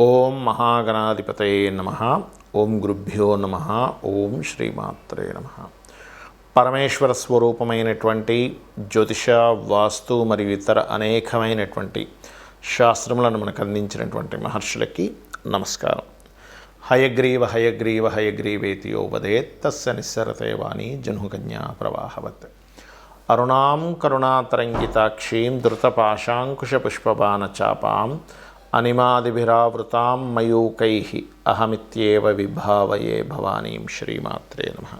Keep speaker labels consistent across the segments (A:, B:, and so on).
A: ఓం మహాగణాధిపతయే నమః. ఓం గురుభ్యో నమః. ఓం శ్రీమాత్రే నమః. పరమేశ్వర స్వరూపమైనటువంటి జ్యోతిష, వాస్తు మరియు ఇతర అనేకమైనటువంటి శాస్త్రములను మనకు అందించినటువంటి మహర్షులకి నమస్కారం. హయగ్రీవ హయగ్రీవ హయగ్రీవేతి యో వదేత్ తస్య నిస్సరతే వాణి జహ్నుకన్యా ప్రవాహవత్. అరుణాం కరుణాతరంగితాక్షీం ధృతపాశాంకుశపుష్పబాణచాపాం అనిమాదిభిరావృతాం మయూకైః అహమిత్యేవ విభావయే భవానీం. శ్రీమాత్రే నమః.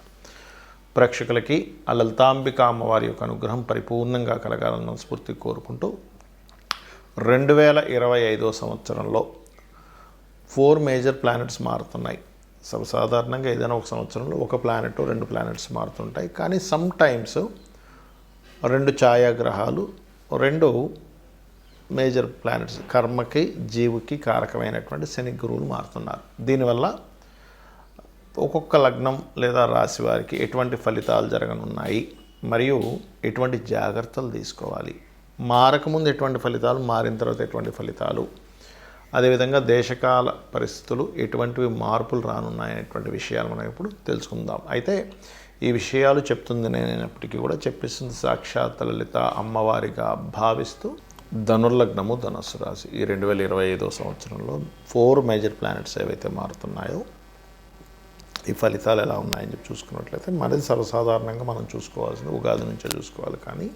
A: ప్రేక్షకులకి ఆ లలితాంబిక అమ్మవారి యొక్క అనుగ్రహం పరిపూర్ణంగా కలగాలన్న స్ఫూర్తి కోరుకుంటూ 2025 సంవత్సరంలో 4 మేజర్ ప్లానెట్స్ మారుతున్నాయి. సర్వసాధారణంగా ఏదైనా ఒక సంవత్సరంలో ఒక ప్లానెట్ 2 ప్లానెట్స్ మారుతుంటాయి. కానీ సమ్ టైమ్స్ 2 ఛాయాగ్రహాలు 2 మేజర్ ప్లానెట్స్ కర్మకి జీవుకి కారకమైనటువంటి శని గురువులు మారుతున్నారు. దీనివల్ల ఒక్కొక్క లగ్నం లేదా రాశి వారికి ఎటువంటి ఫలితాలు జరగనున్నాయి, మరియు ఎటువంటి జాగ్రత్తలు తీసుకోవాలి, మారకముందు ఎటువంటి ఫలితాలు, మారిన తర్వాత ఎటువంటి ఫలితాలు, అదేవిధంగా దేశకాల పరిస్థితులు ఎటువంటివి మార్పులు రానున్నాయనేటువంటి విషయాలు మనం ఇప్పుడు తెలుసుకుందాం. అయితే ఈ విషయాలు చెప్తుంది నేనైనప్పటికీ కూడా చెప్పిస్తుంది సాక్షాత్ లలిత అమ్మవారిగా భావిస్తూ ధనుర్లగ్నము, ధనస్సు రాశి ఈ 2025 సంవత్సరంలో 4 మేజర్ ప్లానెట్స్ ఏవైతే మారుతున్నాయో ఈ ఫలితాలు ఎలా ఉన్నాయని చెప్పి చూసుకున్నట్లయితే మనది సర్వసాధారణంగా మనం చూసుకోవాల్సింది ఉగాది నుంచే చూసుకోవాలి. కానీ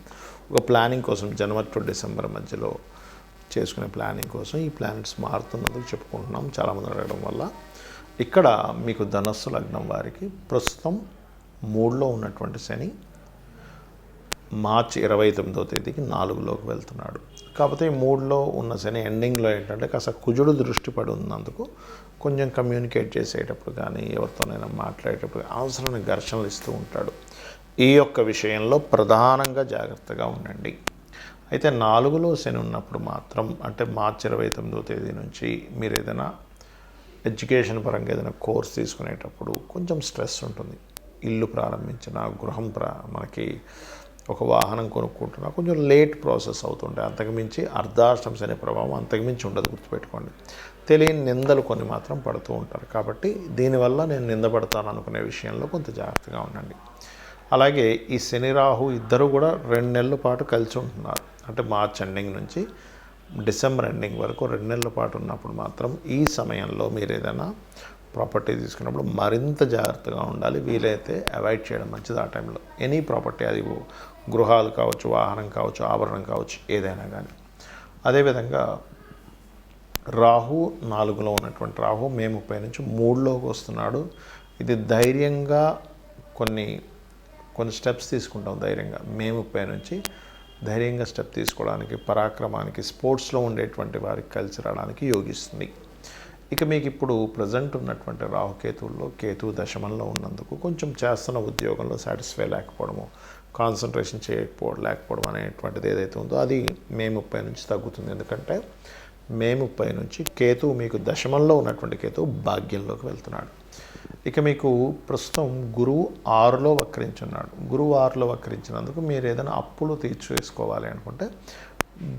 A: ఒక ప్లానింగ్ కోసం జనవరి టు డిసెంబర్ మధ్యలో చేసుకునే ప్లానింగ్ కోసం ఈ ప్లానెట్స్ మారుతున్నందుకు చెప్పుకుంటున్నాం. చాలామంది అడగడం వల్ల ఇక్కడ మీకు ధనస్సు లగ్నం వారికి ప్రస్తుతం 3లో ఉన్నటువంటి శని మార్చి 29వ తేదీకి 4లోకి వెళ్తున్నాడు. కాకపోతే 3లో ఉన్న శని ఎండింగ్లో ఏంటంటే కాస్త కుజుడు దృష్టి పడి ఉన్నందుకు కొంచెం కమ్యూనికేట్ చేసేటప్పుడు కానీ ఎవరితోనైనా మాట్లాడేటప్పుడు అవసరమైన ఘర్షణలు ఇస్తూ ఉంటాడు. ఈ యొక్క విషయంలో ప్రధానంగా జాగ్రత్తగా ఉండండి. అయితే 4లో శని ఉన్నప్పుడు మాత్రం అంటే మార్చి 29వ తేదీ నుంచి మీరు ఏదైనా ఎడ్యుకేషన్ పరంగా ఏదైనా కోర్స్ తీసుకునేటప్పుడు కొంచెం స్ట్రెస్ ఉంటుంది. ఇల్లు ప్రారంభించిన, గృహం మనకి ఒక వాహనం కొనుక్కుంటున్నా కొంచెం లేట్ ప్రాసెస్ అవుతుంటాయి. అంతకుమించి అర్ధాష్టమ శని ప్రభావం అంతకుమించి ఉండదు, గుర్తుపెట్టుకోండి. తెలియని నిందలు కొన్ని మాత్రం పడుతూ ఉంటారు. కాబట్టి దీనివల్ల నేను నిందపడతాను అనుకునే విషయంలో కొంత జాగ్రత్తగా ఉండండి. అలాగే ఈ శని రాహు ఇద్దరు కూడా 2 నెలల పాటు కలిసి ఉంటున్నారు. అంటే మార్చ్ ఎండింగ్ నుంచి డిసెంబర్ ఎండింగ్ వరకు 2 నెలల పాటు ఉన్నప్పుడు మాత్రం ఈ సమయంలో మీరు ఏదైనా ప్రాపర్టీ తీసుకున్నప్పుడు మరింత జాగ్రత్తగా ఉండాలి. వీలైతే అవాయిడ్ చేయడం మంచిది ఆ టైంలో. ఎనీ ప్రాపర్టీ, అది గృహాలు కావచ్చు, వాహనం కావచ్చు, ఆభరణం కావచ్చు, ఏదైనా కానీ. అదేవిధంగా రాహు 4లో ఉన్నటువంటి రాహు మే 30 నుంచి 3లోకి వస్తున్నాడు. ఇది ధైర్యంగా కొన్ని స్టెప్స్ తీసుకుంటాం. ధైర్యంగా మే 30 నుంచి ధైర్యంగా స్టెప్ తీసుకోవడానికి, పరాక్రమానికి, స్పోర్ట్స్లో ఉండేటువంటి వారికి కలిసి రావడానికి యోగిస్తుంది. ఇక మీకు ఇప్పుడు ప్రజెంట్ ఉన్నటువంటి రాహుకేతువుల్లో కేతువు దశమంలో ఉన్నందుకు కొంచెం చేస్తున్న ఉద్యోగంలో సాటిస్ఫై లేకపోవడము, కాన్సన్ట్రేషన్ లేకపోవడం అనేటువంటిది ఏదైతే ఉందో అది మే 30 నుంచి తగ్గుతుంది. ఎందుకంటే మే 30 నుంచి కేతువు మీకు దశమంలో ఉన్నటువంటి కేతువు భాగ్యంలోకి వెళ్తున్నాడు. ఇక మీకు ప్రస్తుతం గురువు 6లో వక్రించున్నాడు. గురువు 6లో వక్రించినందుకు మీరు ఏదైనా అప్పులు తీర్చేసుకోవాలి అనుకుంటే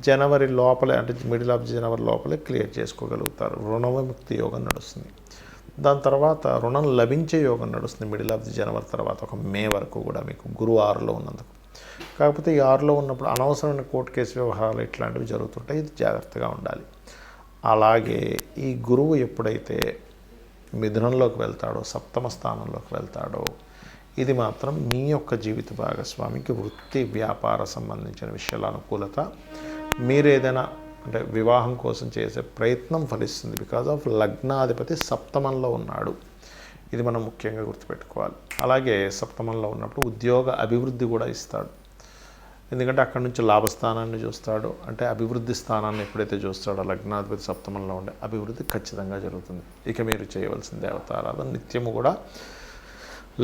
A: జనవరి లోపలే, అంటే మిడిల్ ఆఫ్ జనవరి లోపలే క్లియర్ చేసుకోగలుగుతారు. రుణ విముక్తి యోగం నడుస్తుంది. దాని తర్వాత రుణం లభించే యోగం నడుస్తుంది మిడిల్ ఆఫ్ జనవరి తర్వాత ఒక మే వరకు కూడా మీకు గురువు 6లో ఉన్నందుకు. కాకపోతే ఈ 6లో ఉన్నప్పుడు అనవసరమైన కోర్టు కేసు వ్యవహారాలు ఇట్లాంటివి జరుగుతుంటాయి. ఇది జాగ్రత్తగా ఉండాలి. అలాగే ఈ గురువు ఎప్పుడైతే మిథునంలోకి వెళ్తాడో, సప్తమ స్థానంలోకి వెళ్తాడో, ఇది మాత్రం మీ యొక్క జీవిత భాగస్వామికి వృత్తి, వ్యాపార సంబంధించిన విషయాల అనుకూలత, మీరు ఏదైనా అంటే వివాహం కోసం చేసే ప్రయత్నం ఫలిస్తుంది. బికాజ్ ఆఫ్ లగ్నాధిపతి సప్తమంలో ఉన్నాడు. ఇది మనం ముఖ్యంగా గుర్తుపెట్టుకోవాలి. అలాగే సప్తమంలో ఉన్నప్పుడు ఉద్యోగ అభివృద్ధి కూడా ఇస్తాడు. ఎందుకంటే అక్కడి నుంచి లాభస్థానాన్ని చూస్తాడు. అంటే అభివృద్ధి స్థానాన్ని ఎప్పుడైతే చూస్తాడో లగ్నాధిపతి సప్తమంలో ఉండే అభివృద్ధి ఖచ్చితంగా జరుగుతుంది. ఇక మీరు చేయవలసిన దేవతారాధన నిత్యము కూడా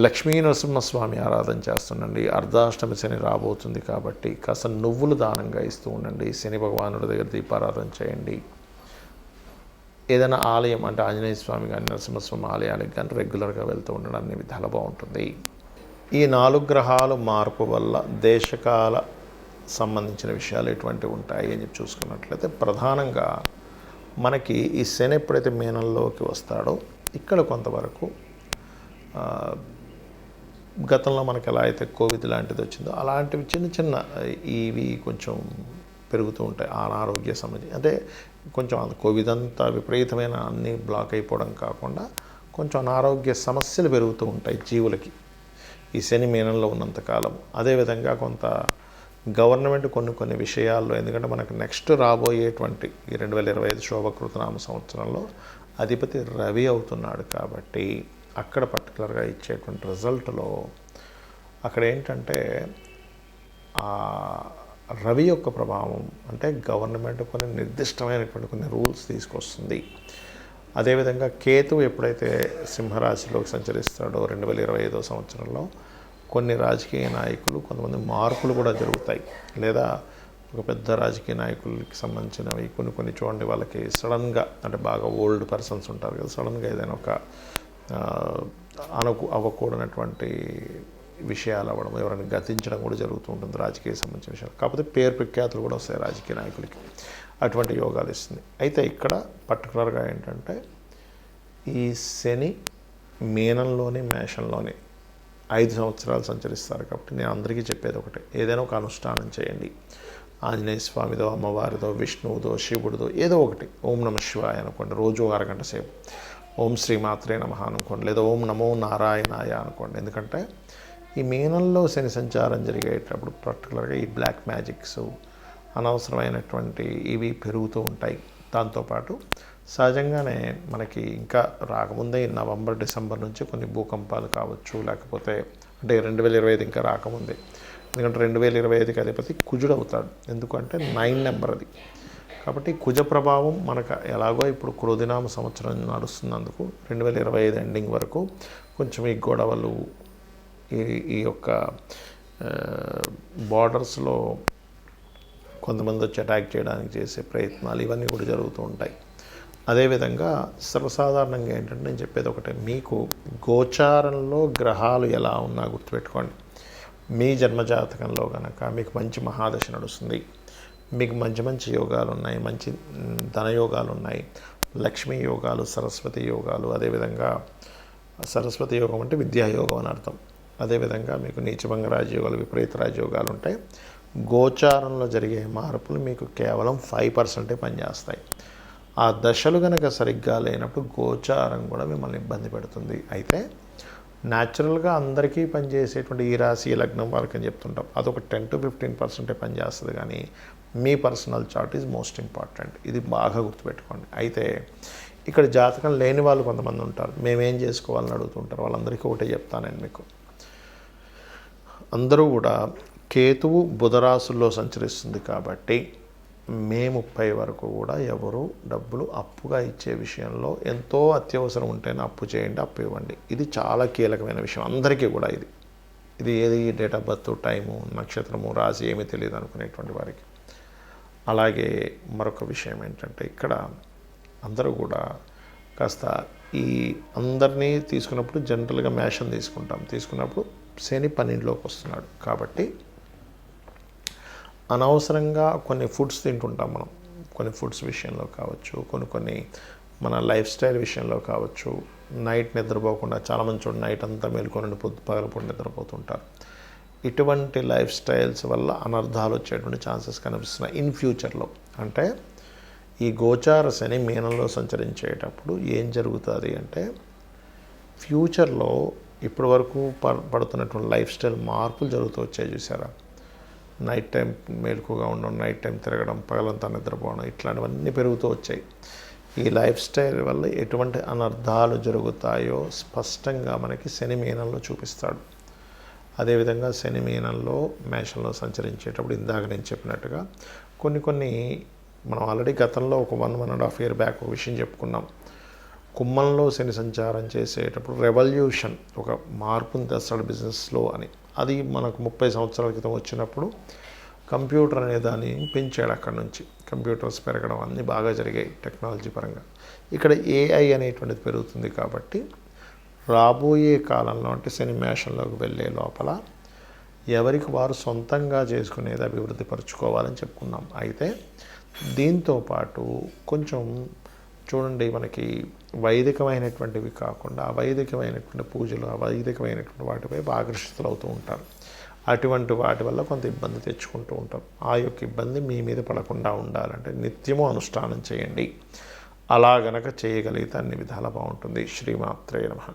A: లక్ష్మీ నరసింహస్వామి ఆరాధన చేస్తుండండి. అర్ధాష్టమి శని రాబోతుంది కాబట్టి కాస్త నువ్వులు దానంగా ఇస్తూ ఉండండి. శని భగవానుడి దగ్గర దీపారాధన చేయండి. ఏదైనా ఆలయం అంటే ఆంజనేయ స్వామి కానీ, నరసింహస్వామి ఆలయానికి కానీ రెగ్యులర్గా వెళ్తూ ఉండడం అన్ని విధాలు బాగుంటుంది. ఈ 4 గ్రహాలు మార్పు వల్ల దేశకాల సంబంధించిన విషయాలు ఎటువంటివి ఉంటాయి అని చెప్పి చూసుకున్నట్లయితే ప్రధానంగా మనకి ఈ శని ఎప్పుడైతే మీనంలోకి వస్తాడో ఇక్కడ కొంతవరకు గతంలో మనకి ఎలా అయితే కోవిడ్ లాంటిది వచ్చిందో అలాంటివి చిన్న చిన్న ఇవి కొంచెం పెరుగుతూ ఉంటాయి అనారోగ్య సంబంధించి. అంటే కొంచెం కోవిడ్ అంతా విపరీతమైన అన్నీ బ్లాక్ అయిపోవడం కాకుండా కొంచెం అనారోగ్య సమస్యలు పెరుగుతూ ఉంటాయి జీవులకి ఈ శని మీనంలో ఉన్నంతకాలం. అదేవిధంగా కొంత గవర్నమెంట్ కొన్ని విషయాల్లో, ఎందుకంటే మనకు నెక్స్ట్ రాబోయేటువంటి ఈ 2025 శోభకృతనామ సంవత్సరంలో అధిపతి రవి అవుతున్నాడు కాబట్టి అక్కడ పర్టికులర్గా ఇచ్చేటువంటి రిజల్ట్లో అక్కడ ఏంటంటే రవి యొక్క ప్రభావం అంటే గవర్నమెంట్ కొన్ని నిర్దిష్టమైనటువంటి కొన్ని రూల్స్ తీసుకొస్తుంది. అదేవిధంగా కేతువు ఎప్పుడైతే సింహరాశిలోకి సంచరిస్తాడో 2025 సంవత్సరంలో కొన్ని రాజకీయ నాయకులు కొంతమంది మార్పులు కూడా జరుగుతాయి. లేదా ఒక పెద్ద రాజకీయ నాయకులకి సంబంధించినవి కొన్ని చూడండి, వాళ్ళకి సడన్గా అంటే బాగా ఓల్డ్ పర్సన్స్ ఉంటారు కదా, సడన్గా ఏదైనా ఒక అవ్వకూడనటువంటి విషయాలు అవ్వడం, ఎవరైనా గతించడం కూడా జరుగుతూ ఉంటుంది రాజకీయ సంబంధించిన విషయాలు. కాకపోతే పేరు ప్రఖ్యాతులు కూడా వస్తాయి రాజకీయ నాయకులకి, అటువంటి యోగాలు ఇస్తుంది. అయితే ఇక్కడ పర్టికులర్గా ఏంటంటే ఈ శని మీనంలోని మేషంలోని 5 సంవత్సరాలు సంచరిస్తారు కాబట్టి నేను అందరికీ చెప్పేది ఒకటే, ఏదైనా ఒక అనుష్ఠానం చేయండి. ఆంజనేయ స్వామిదో, అమ్మవారిదో, విష్ణువుదో, శివుడిదో ఏదో ఒకటి, ఓం నమ శివాయ అనుకోండి, రోజు అరగంట సేపు, ఓం శ్రీమాత్రే నమః అనుకోండి, లేదా ఓం నమో నారాయణాయ అనుకోండి. ఎందుకంటే ఈ మీనంలో శని సంచారం జరిగేటప్పుడు పర్టికులర్గా ఈ బ్లాక్ మ్యాజిక్స్ అనవసరమైనటువంటి ఇవి పెరుగుతూ ఉంటాయి. దాంతోపాటు సహజంగానే మనకి ఇంకా రాకముందే నవంబర్ డిసెంబర్ నుంచి కొన్ని భూకంపాలు కావచ్చు, లేకపోతే అంటే 2025 ఇంకా రాకముందే, ఎందుకంటే 2025కి అధిపతి కుజుడు అవుతాడు. ఎందుకంటే 9 నెంబర్ అది. కాబట్టి కుజ ప్రభావం మనకు ఎలాగో ఇప్పుడు క్రోధినామ సంవత్సరం నడుస్తున్నందుకు 2025 ఎండింగ్ వరకు కొంచెం ఈ గొడవలు, ఈ యొక్క బార్డర్స్లో కొంతమంది వచ్చి అటాక్ చేయడానికి చేసే ప్రయత్నాలు ఇవన్నీ కూడా జరుగుతూ ఉంటాయి. అదేవిధంగా సర్వసాధారణంగా ఏంటంటే నేను చెప్పేది ఒకటే, మీకు గోచారంలో గ్రహాలు ఎలా ఉన్నా గుర్తుపెట్టుకోండి. మీ జన్మజాతకంలో కనుక మీకు మంచి మహాదశ నడుస్తుంది, మీకు మంచి యోగాలు ఉన్నాయి, మంచి ధనయోగాలు ఉన్నాయి, లక్ష్మీ యోగాలు, సరస్వతి యోగాలు, అదేవిధంగా సరస్వతి యోగం అంటే విద్యాయోగం అని అర్థం. అదేవిధంగా మీకు నీచభంగ రాజయోగాలు, విపరీత రాజయోగాలు ఉంటాయి. గోచారంలో జరిగే మార్పులు మీకు కేవలం 5% పనిచేస్తాయి. ఆ దశలు కనుక సరిగ్గా లేనప్పుడు గోచారం కూడా మిమ్మల్ని ఇబ్బంది పెడుతుంది. అయితే న్యాచురల్గా అందరికీ పనిచేసేటువంటి ఈ రాశి ఈ లగ్నం వాళ్ళకి అని చెప్తుంటాం, అదొక 10 to 15% పనిచేస్తుంది. కానీ మీ personal chart is most important, ఇది బాగా గుర్తుపెట్టుకోండి. అయితే ఇక్కడ జాతకం లేని వాళ్ళు కొంతమంది ఉంటారు, మేమేం చేసుకోవాలని అడుగుతుంటారు. వాళ్ళందరికీ ఒకటే చెప్తాను నేను మీకు, అందరూ కూడా కేతువు బుధరాశుల్లో సంచరిస్తుంది కాబట్టి మే 30 వరకు కూడా ఎవరు డబ్బులు అప్పుగా ఇచ్చే విషయంలో ఎంతో అత్యవసరం ఉంటేనే అప్పు చేయండి, అప్పు ఇవ్వండి. ఇది చాలా కీలకమైన విషయం అందరికీ కూడా. ఇది ఏది డేట్ ఆఫ్ బర్త్, టైము, నక్షత్రము, రాశి ఏమీ తెలియదు అనుకునేటువంటి వారికి. అలాగే మరొక విషయం ఏంటంటే ఇక్కడ అందరూ కూడా కాస్త ఈ అందరినీ తీసుకున్నప్పుడు జనరల్గా మేషం తీసుకున్నప్పుడు శని 12లోకి వస్తున్నాడు కాబట్టి అనవసరంగా కొన్ని ఫుడ్స్ తింటుంటాం మనం. కొన్ని ఫుడ్స్ విషయంలో కావచ్చు, కొన్ని మన లైఫ్ స్టైల్ విషయంలో కావచ్చు. నైట్ నిద్రపోకుండా చాలామంది చూడండి నైట్ అంతా మేలుకొని పగలపూట నిద్రపోతుంటారు. ఇటువంటి లైఫ్ స్టైల్స్ వల్ల అనర్థాలు వచ్చేటువంటి ఛాన్సెస్ కనిపిస్తున్నాయి ఇన్ ఫ్యూచర్లో. అంటే ఈ గోచార శని మీనంలో సంచరించేటప్పుడు ఏం జరుగుతుంది అంటే ఫ్యూచర్లో ఇప్పటి వరకు పడుతున్నటువంటి లైఫ్ స్టైల్ మార్పులు జరుగుతూ వచ్చాయి చూసారా. నైట్ టైం మేలుకుగా ఉండడం, నైట్ టైం తిరగడం, పగలంతా నిద్రపోవడం, ఇట్లాంటివన్నీ పెరుగుతూ వచ్చాయి. ఈ లైఫ్ స్టైల్ వల్ల ఎటువంటి అనర్థాలు జరుగుతాయో స్పష్టంగా మనకి శని మీనంలో చూపిస్తాడు. అదేవిధంగా శని మీనంలో మేషంలో సంచరించేటప్పుడు ఇందాక నేను చెప్పినట్టుగా కొన్ని మనం ఆల్రెడీ గతంలో ఒక 1.5 year బ్యాక్ ఒక విషయం చెప్పుకున్నాం. కుంభంలో శని సంచారం చేసేటప్పుడు రెవల్యూషన్, ఒక మార్పుని తెస్తాడు బిజినెస్లో అని. అది మనకు 30 సంవత్సరాల క్రితం వచ్చినప్పుడు కంప్యూటర్ అనే దాన్ని పెంచాడు. అక్కడ నుంచి కంప్యూటర్స్ పెరగడం అన్నీ బాగా జరిగాయి టెక్నాలజీ పరంగా. ఇక్కడ ఏఐ అనేటువంటిది పెరుగుతుంది కాబట్టి రాబోయే కాలంలో అంటే శని మేషంలోకి వెళ్ళే లోపల ఎవరికి వారు సొంతంగా చేసుకునేది అభివృద్ధి పరుచుకోవాలని చెప్పుకున్నాం. అయితే దీంతోపాటు కొంచెం చూడండి మనకి వైదికమైనటువంటివి కాకుండా అవైదికమైనటువంటి పూజలు అవైదికమైనటువంటి వాటిపై ఆకర్షితులు అవుతూ ఉంటారు. అటువంటి వాటి వల్ల కొంత ఇబ్బంది తెచ్చుకుంటూ ఉంటారు. ఆ యొక్క ఇబ్బంది మీ మీద పడకుండా ఉండాలంటే నిత్యము అనుష్ఠానం చేయండి. అలా గనక చేయగలిగితే అన్ని విధాలా బాగుంటుంది. శ్రీమాత్రే నమః.